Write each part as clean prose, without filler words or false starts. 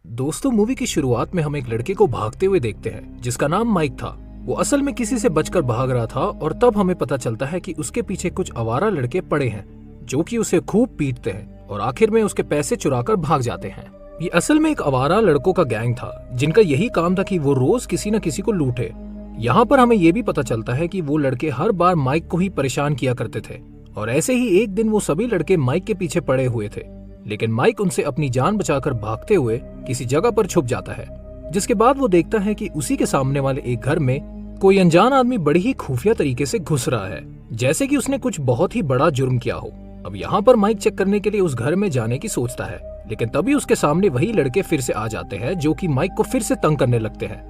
दोस्तों, मूवी की शुरुआत में हम एक लड़के को भागते हुए देखते हैं जिसका नाम माइक था। वो असल में किसी से बचकर भाग रहा था और तब हमें पता चलता है कि उसके पीछे कुछ आवारा लड़के पड़े हैं जो कि उसे खूब पीटते हैं और आखिर में उसके पैसे चुराकर भाग जाते हैं। ये असल में एक आवारा लड़कों का गैंग था जिनका यही काम था कि वो रोज किसी न किसी को लूटे। यहाँ पर हमें ये भी पता चलता है कि वो लड़के हर बार माइक को ही परेशान किया करते थे और ऐसे ही एक दिन वो सभी लड़के माइक के पीछे पड़े हुए थे, लेकिन माइक उनसे अपनी जान बचाकर भागते हुए किसी जगह पर छुप जाता है। जिसके बाद वो देखता है कि उसी के सामने वाले एक घर में कोई अनजान आदमी बड़ी ही खुफिया तरीके से घुस रहा है, जैसे कि उसने कुछ बहुत ही बड़ा जुर्म किया हो। अब यहाँ पर माइक चेक करने के लिए उस घर में जाने की सोचता है, लेकिन तभी उसके सामने वही लड़के फिर से आ जाते हैं जो कि माइक को फिर से तंग करने लगते हैं।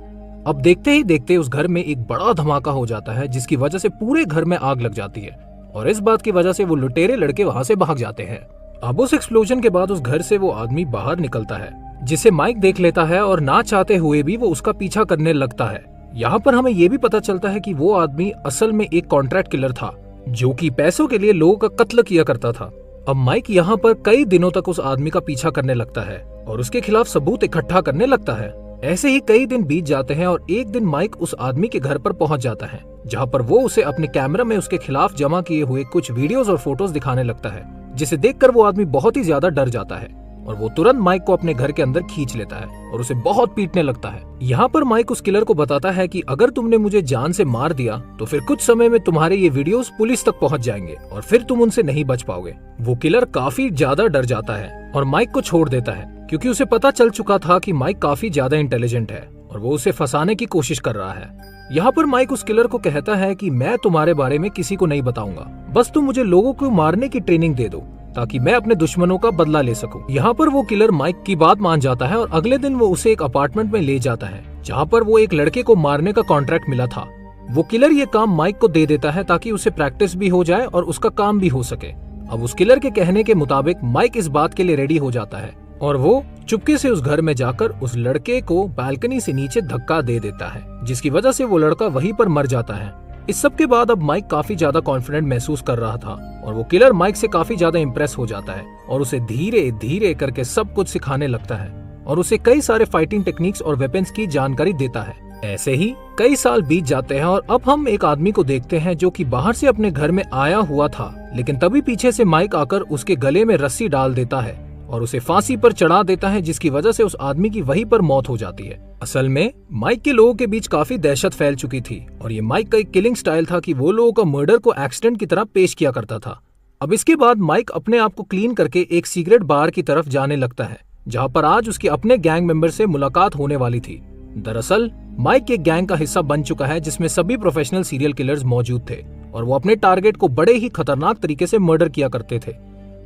अब देखते ही देखते उस घर में एक बड़ा धमाका हो जाता है जिसकी वजह से पूरे घर में आग लग जाती है और इस बात की वजह से वो लुटेरे लड़के वहां से भाग जाते हैं। अब उस एक्सप्लोजन के बाद उस घर से वो आदमी बाहर निकलता है जिसे माइक देख लेता है और ना चाहते हुए भी वो उसका पीछा करने लगता है। यहाँ पर हमें ये भी पता चलता है कि वो आदमी असल में एक कॉन्ट्रैक्ट किलर था जो कि पैसों के लिए लोगों का कत्ल किया करता था। अब माइक यहाँ पर कई दिनों तक उस आदमी का पीछा करने लगता है और उसके खिलाफ सबूत इकट्ठा करने लगता है। ऐसे ही कई दिन बीत जाते हैं और एक दिन माइक उस आदमी के घर पर पहुंच जाता है जहां पर वो उसे अपने कैमरा में उसके खिलाफ जमा किए हुए कुछ वीडियोस और फोटोज दिखाने लगता है, जिसे देखकर वो आदमी बहुत ही ज्यादा डर जाता है और वो तुरंत माइक को अपने घर के अंदर खींच लेता है और उसे बहुत पीटने लगता है। यहाँ पर माइक उस किलर को बताता है कि अगर तुमने मुझे जान से मार दिया तो फिर कुछ समय में तुम्हारे ये वीडियोस पुलिस तक पहुंच जाएंगे और फिर तुम उनसे नहीं बच पाओगे। वो किलर काफी ज्यादा डर जाता है और माइक को छोड़ देता है क्योंकि उसे पता चल चुका था कि माइक काफी ज्यादा इंटेलिजेंट है और वो उसे फंसाने की कोशिश कर रहा है। यहाँ पर माइक उस किलर को कहता है कि मैं तुम्हारे बारे में किसी को नहीं बताऊंगा, बस तुम मुझे लोगों को मारने की ट्रेनिंग दे दो ताकि मैं अपने दुश्मनों का बदला ले सकूं। यहाँ पर वो किलर माइक की बात मान जाता है और अगले दिन वो उसे एक अपार्टमेंट में ले जाता है जहाँ पर वो एक लड़के को मारने का कॉन्ट्रैक्ट मिला था। वो किलर ये काम माइक को दे देता है ताकि उसे प्रैक्टिस भी हो जाए और उसका काम भी हो सके। अब उस किलर के कहने के मुताबिक माइक इस बात के लिए रेडी हो जाता है और वो चुपके से उस घर में जाकर उस लड़के को बालकनी से नीचे धक्का दे देता है, जिसकी वजह से वो लड़का वहीं पर मर जाता है। इस सब के बाद अब माइक काफी ज्यादा कॉन्फिडेंट महसूस कर रहा था और वो किलर माइक से काफी ज्यादा इम्प्रेस हो जाता है और उसे धीरे धीरे करके सब कुछ सिखाने लगता है और उसे कई सारे फाइटिंग टेक्निक्स और वेपन्स की जानकारी देता है। ऐसे ही कई साल बीत जाते हैं और अब हम एक आदमी को देखते हैं जो कि बाहर से अपने घर में आया हुआ था, लेकिन तभी पीछे से माइक आकर उसके गले में रस्सी डाल देता है और उसे फांसी पर चढ़ा देता है, जिसकी वजह से उस आदमी की वहीं पर मौत हो जाती है। असल में माइक के लोगों के बीच काफी दहशत फैल चुकी थी और ये माइक का एक किलिंग स्टाइल था कि वो लोगों का मर्डर को एक्सीडेंट की तरह पेश किया करता था। अब इसके बाद माइक अपने आप को क्लीन करके एक सिगरेट बार की तरफ जाने लगता है जहाँ पर आज उसके अपने गैंग मेंबर से मुलाकात होने वाली थी। दरअसल माइक एक गैंग का हिस्सा बन चुका है जिसमें सभी प्रोफेशनल सीरियल किलर्स मौजूद थे और वो अपने टारगेट को बड़े ही खतरनाक तरीके से मर्डर किया करते थे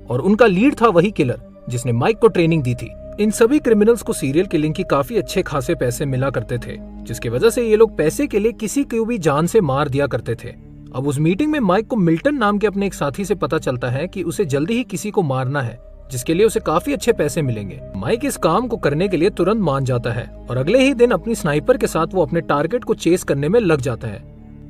और उनका लीड था वही किलर जिसने माइक को ट्रेनिंग दी थी। इन सभी क्रिमिनल्स को सीरियल किलिंग की काफी अच्छे खासे पैसे मिला करते थे, जिसकी वजह से ये लोग पैसे के लिए किसी को भी जान से मार दिया करते थे। अब उस मीटिंग में माइक को मिल्टन नाम के अपने एक साथी से पता चलता है कि उसे जल्दी ही किसी को मारना है जिसके लिए उसे काफी अच्छे पैसे मिलेंगे। माइक इस काम को करने के लिए तुरंत मान जाता है और अगले ही दिन अपनी स्नाइपर के साथ वो अपने टारगेट को चेस करने में लग जाता है।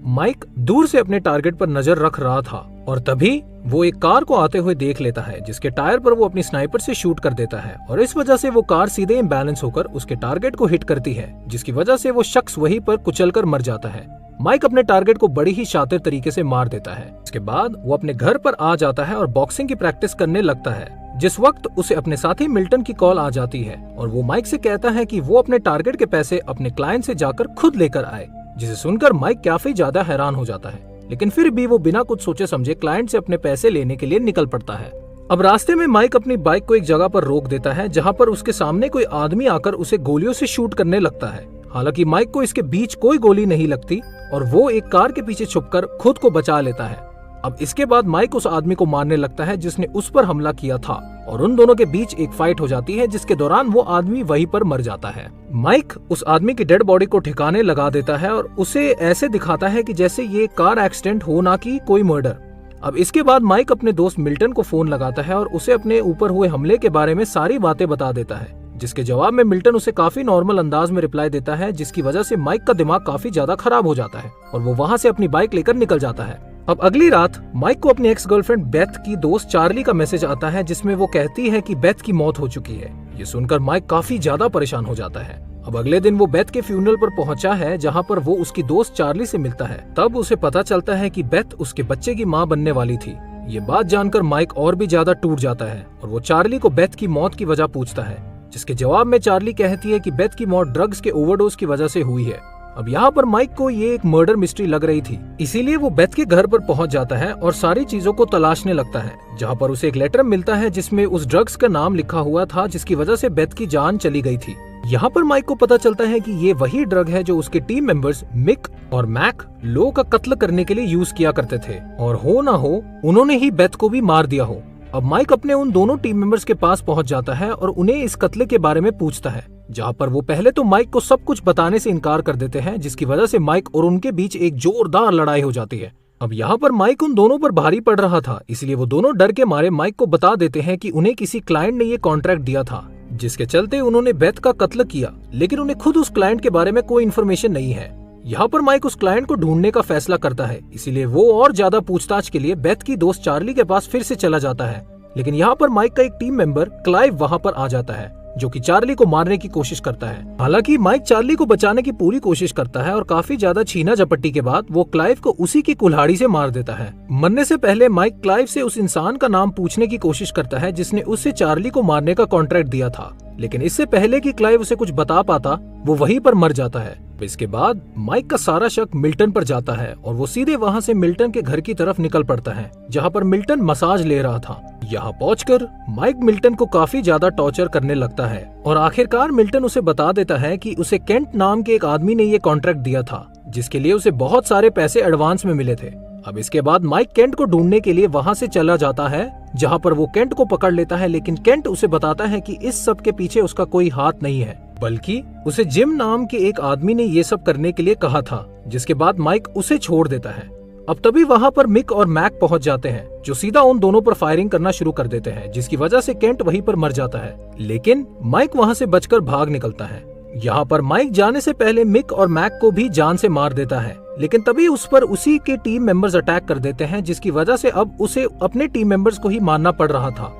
माइक दूर से अपने टारगेट पर नजर रख रहा था और तभी वो एक कार को आते हुए देख लेता है जिसके टायर पर वो अपनी स्नाइपर से शूट कर देता है और इस वजह से वो कार सीधे इम्बैलेंस होकर उसके टारगेट को हिट करती है, जिसकी वजह से वो शख्स वहीं पर कुचलकर मर जाता है। माइक अपने टारगेट को बड़ी ही शातिर तरीके से मार देता है। इसके बाद वो अपने घर पर आ जाता है और बॉक्सिंग की प्रैक्टिस करने लगता है। जिस वक्त उसे अपने साथी मिल्टन की कॉल आ जाती है और वो माइक से कहता है कि वो अपने टारगेट के पैसे अपने क्लाइंट से जाकर खुद लेकर आए, जिसे सुनकर माइक काफी ज्यादा हैरान हो जाता है, लेकिन फिर भी वो बिना कुछ सोचे समझे क्लाइंट से अपने पैसे लेने के लिए निकल पड़ता है। अब रास्ते में माइक अपनी बाइक को एक जगह पर रोक देता है जहां पर उसके सामने कोई आदमी आकर उसे गोलियों से शूट करने लगता है। हालांकि माइक को इसके बीच कोई गोली नहीं लगती और वो एक कार के पीछे छुपकर खुद को बचा लेता है। अब इसके बाद माइक उस आदमी को मारने लगता है जिसने उस पर हमला किया था और उन दोनों के बीच एक फाइट हो जाती है जिसके दौरान वो आदमी वहीं पर मर जाता है। माइक उस आदमी की डेड बॉडी को ठिकाने लगा देता है और उसे ऐसे दिखाता है कि जैसे ये कार एक्सीडेंट हो ना कि कोई मर्डर। अब इसके बाद माइक अपने दोस्त मिल्टन को फोन लगाता है और उसे अपने ऊपर हुए हमले के बारे में सारी बातें बता देता है, जिसके जवाब में मिल्टन उसे काफी नॉर्मल अंदाज में रिप्लाई देता है, जिसकी वजह से माइक का दिमाग काफी ज्यादा खराब हो जाता है और वो वहाँ से अपनी बाइक लेकर निकल जाता है। अब अगली रात माइक को अपनी एक्स गर्लफ्रेंड बेथ की दोस्त चार्ली का मैसेज आता है, जिसमें वो कहती है कि बेथ की मौत हो चुकी है। ये सुनकर माइक काफी ज्यादा परेशान हो जाता है। अब अगले दिन वो बेथ के फ्यूनरल पर पहुंचा है, जहां पर वो उसकी दोस्त चार्ली से मिलता है। तब उसे पता चलता है कि बेथ उसके बच्चे की मां बनने वाली थी। ये बात जानकर माइक और भी ज्यादा टूट जाता है और वो चार्ली को बेथ की मौत की वजह पूछता है, जिसके जवाब में चार्ली कहती है कि बेथ की मौत ड्रग्स के ओवरडोज की वजह से हुई है। अब यहाँ पर माइक को ये एक मर्डर मिस्ट्री लग रही थी, इसीलिए वो बेथ के घर पर पहुंच जाता है और सारी चीजों को तलाशने लगता है, जहाँ पर उसे एक लेटर मिलता है जिसमें उस ड्रग्स का नाम लिखा हुआ था जिसकी वजह से बेथ की जान चली गई थी। यहाँ पर माइक को पता चलता है कि ये वही ड्रग है जो उसके टीम मेंबर्स मिक और मैक लो का कत्ल करने के लिए यूज किया करते थे, और हो ना हो उन्होंने ही बेथ को भी मार दिया हो। अब माइक अपने उन दोनों टीम मेंबर्स के पास पहुंच जाता है और उन्हें इस कत्ले के बारे में पूछता है, जहां पर वो पहले तो माइक को सब कुछ बताने से इनकार कर देते हैं, जिसकी वजह से माइक और उनके बीच एक जोरदार लड़ाई हो जाती है। अब यहाँ पर माइक उन दोनों पर भारी पड़ रहा था, इसलिए वो दोनों डर के मारे माइक को बता देते हैं कि उन्हें किसी क्लाइंट ने ये कॉन्ट्रैक्ट दिया था, जिसके चलते उन्होंने बेथ का कत्ल किया, लेकिन उन्हें खुद उस क्लाइंट के बारे में कोई इन्फॉर्मेशन नहीं है। यहाँ पर माइक उस क्लाइंट को ढूंढने का फैसला करता है, इसीलिए वो और ज्यादा पूछताछ के लिए बेथ की दोस्त चार्ली के पास फिर से चला जाता है। लेकिन यहाँ पर माइक का एक टीम मेंबर क्लाइव वहाँ पर आ जाता है, जो कि चार्ली को मारने की कोशिश करता है। हालांकि माइक चार्ली को बचाने की पूरी कोशिश करता है और काफी ज्यादा छीना झपट्टी के बाद वो क्लाइव को उसी की कुल्हाड़ी से मार देता है। मरने से पहले माइक क्लाइव से उस इंसान का नाम पूछने की कोशिश करता है जिसने उससे चार्ली को मारने का कॉन्ट्रैक्ट दिया था, लेकिन इससे पहले कि क्लाइव उसे कुछ बता पाता वो वहीं पर मर जाता है। इसके बाद माइक का सारा शक मिल्टन पर जाता है और वो सीधे वहाँ से मिल्टन के घर की तरफ निकल पड़ता है, जहाँ पर मिल्टन मसाज ले रहा था। यहाँ पहुंचकर माइक मिल्टन को काफी ज्यादा टॉर्चर करने लगता है और आखिरकार मिल्टन उसे बता देता है कि उसे केंट नाम के एक आदमी ने ये कॉन्ट्रैक्ट दिया था, जिसके लिए उसे बहुत सारे पैसे एडवांस में मिले थे। अब इसके बाद माइक केंट को ढूंढने के लिए वहाँ से चला जाता है, जहाँ पर वो केंट को पकड़ लेता है, लेकिन केंट उसे बताता है कि इस सब के पीछे उसका कोई हाथ नहीं है, बल्कि उसे जिम नाम के एक आदमी ने ये सब करने के लिए कहा था। जिसके बाद माइक उसे छोड़ देता है। अब तभी वहाँ पर मिक और मैक पहुँच जाते हैं, जो सीधा उन दोनों पर फायरिंग करना शुरू कर देते हैं, जिसकी वजह से केंट वहीं पर मर जाता है, लेकिन माइक वहाँ से बचकर भाग निकलता है। यहाँ पर माइक जाने से पहले मिक और मैक को भी जान से मार देता है, लेकिन तभी उस पर उसी के टीम मेंबर्स अटैक कर देते हैं, जिसकी वजह से अब उसे अपने टीम मेंबर्स को ही मारना पड़ रहा था।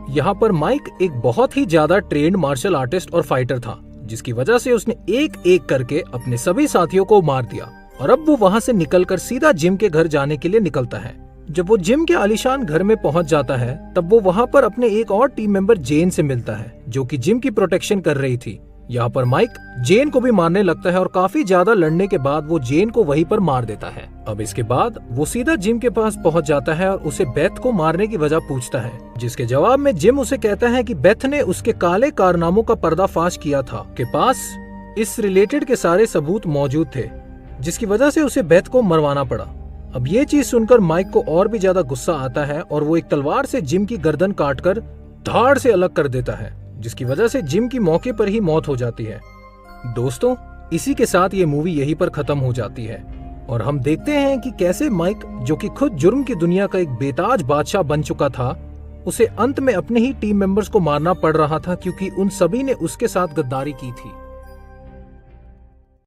यहाँ पर माइक एक बहुत ही ज्यादा ट्रेन्ड मार्शल आर्टिस्ट और फाइटर था, जिसकी वजह से उसने एक एक करके अपने सभी साथियों को मार दिया और अब वो वहाँ से निकलकर सीधा जिम के घर जाने के लिए निकलता है। जब वो जिम के आलीशान घर में पहुंच जाता है, तब वो वहाँ पर अपने एक और टीम मेंबर जेन से मिलता है, जो कि जिम की प्रोटेक्शन कर रही थी। यहाँ पर माइक जेन को भी मारने लगता है और काफी ज्यादा लड़ने के बाद वो जेन को वहीं पर मार देता है। अब इसके बाद वो सीधा जिम के पास पहुंच जाता है और उसे बेथ को मारने की वजह पूछता है, जिसके जवाब में जिम उसे कहता है कि बेथ ने उसके काले कारनामों का पर्दाफाश किया था, के पास इस रिलेटेड के सारे सबूत मौजूद थे, जिसकी वजह से उसे बेथ को मरवाना पड़ा। अब ये चीज सुनकर माइक को और भी ज्यादा गुस्सा आता है और वो एक तलवार से जिम की गर्दन काटकर धाड़ से अलग कर देता है, जिसकी वजह से जिम की मौके पर ही मौत हो जाती है। दोस्तों, इसी के साथ ये मूवी यहीं पर खत्म हो जाती है और हम देखते हैं कि कैसे माइक, जो कि खुद जुर्म की दुनिया का एक बेताज बादशाह बन चुका था, उसे अंत में अपने ही टीम मेंबर्स को मारना पड़ रहा था, क्योंकि उन सभी ने उसके साथ गद्दारी की थी।